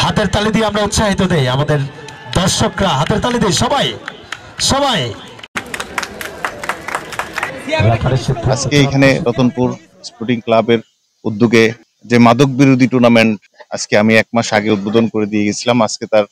হাতের তালি দিয়ে আমরা উৎসাহিত দেই, আমাদের দর্শকরা হাতের তালি দেই, সবাই সবাই। আজকে এখানে রতনপুর স্পোর্টিং ক্লাবের উদ্যোগে যে মাদক বিরোধী টুর্নামেন্ট আজকে আমি 1 মাস আগে উদ্বোধন করে দিয়ে গেছিলাম, আজকে তার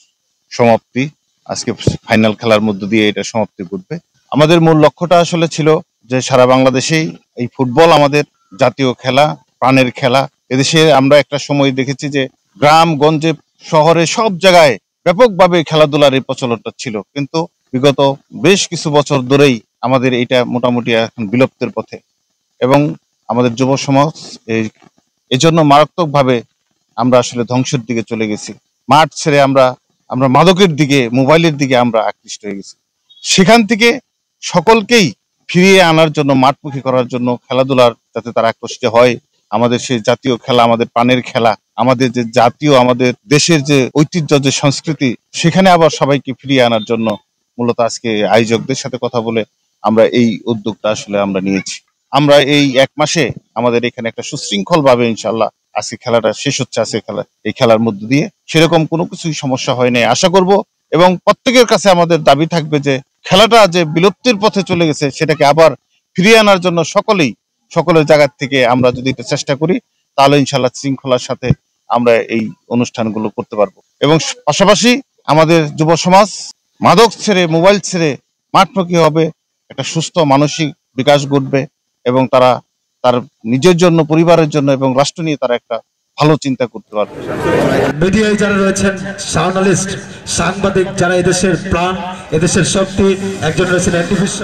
সমাপ্তি। আজকে ফাইনাল খেলার মধ্য দিয়ে এটা সমাপ্তি ঘটবে। আমাদের মূল লক্ষ্যটা আসলে ছিল যে সারা বাংলাদেশেই এই ফুটবল আমাদের জাতীয় খেলা, প্রাণের খেলা। এদেশে আমরা একটা সময় দেখেছি যে গ্রাম গঞ্জে শহরে সব জায়গায় ব্যাপকভাবে খেলাধুলার এই প্রচলনটা ছিল, কিন্তু বিগত বেশ কিছু বছর ধরেই আমাদের এটা মোটামুটি এখন বিলুপ্তের পথে, এবং আমাদের যুব সমাজ এই জন্য মারাত্মকভাবে আমরা আসলে ধ্বংসের দিকে চলে গেছি। মাঠ ছেড়ে আমরা মাদকের দিকে, মোবাইলের দিকে আমরা আকৃষ্ট হয়ে গেছি। সেখান থেকে সকলকেই ফিরিয়ে আনার জন্য, মাঠমুখী করার জন্য, খেলাধুলার যাতে তারা আকৃষ্ট হয়, আমাদের সেই জাতীয় খেলা, আমাদের প্রাণের খেলা, আমাদের যে জাতীয়, আমাদের দেশের যে ঐতিহ্য, যে সংস্কৃতি, সেখানে আবার সবাইকে ফিরিয়ে আনার জন্য মূলত আজকে আয়োজকদের সাথে কথা বলে আমরা এই উদ্যোগটা আসলে আমরা নিয়েছি। আমরা এই 1 মাসে আমাদের এখানে একটা সুশৃঙ্খল ভাবে ইনশাল্লাহ আজকে খেলাটা শেষ হচ্ছে। আজকে এই খেলার মধ্য দিয়ে সেরকম কোনো কিছুই সমস্যা হয় নাই আশা করব, এবং প্রত্যেকের কাছে আমাদের দাবি থাকবে যে খেলাটা যে বিলুপ্তির পথে চলে গেছে সেটাকে আবার ফিরিয়ে আনার জন্য সকলের জায়গা থেকে আমরা যদি এটা চেষ্টা করি, তাহলে ইনশাল্লাহ শৃঙ্খলার সাথে আমরা এই অনুষ্ঠানগুলো করতে পারবো। এবং পাশাপাশি আমাদের যুব সমাজ মাদক ছেড়ে, মোবাইল ছেড়ে মাঠমুখী হবে, একটা সুস্থ মানসিক বিকাশ ঘটবে, এবং তারা তার নিজের জন্য, পরিবারের জন্য এবং রাষ্ট্র নিয়ে তারা একটা ভালো চিন্তা করতে পারবে। মিডিয়ায় যারা রয়েছেন, জার্নালিস্ট, সাংবাদিক, যারা এদেশের প্রাণ, এদেশের শক্তি, একজন রয়েছেন অ্যাক্টিভিস্ট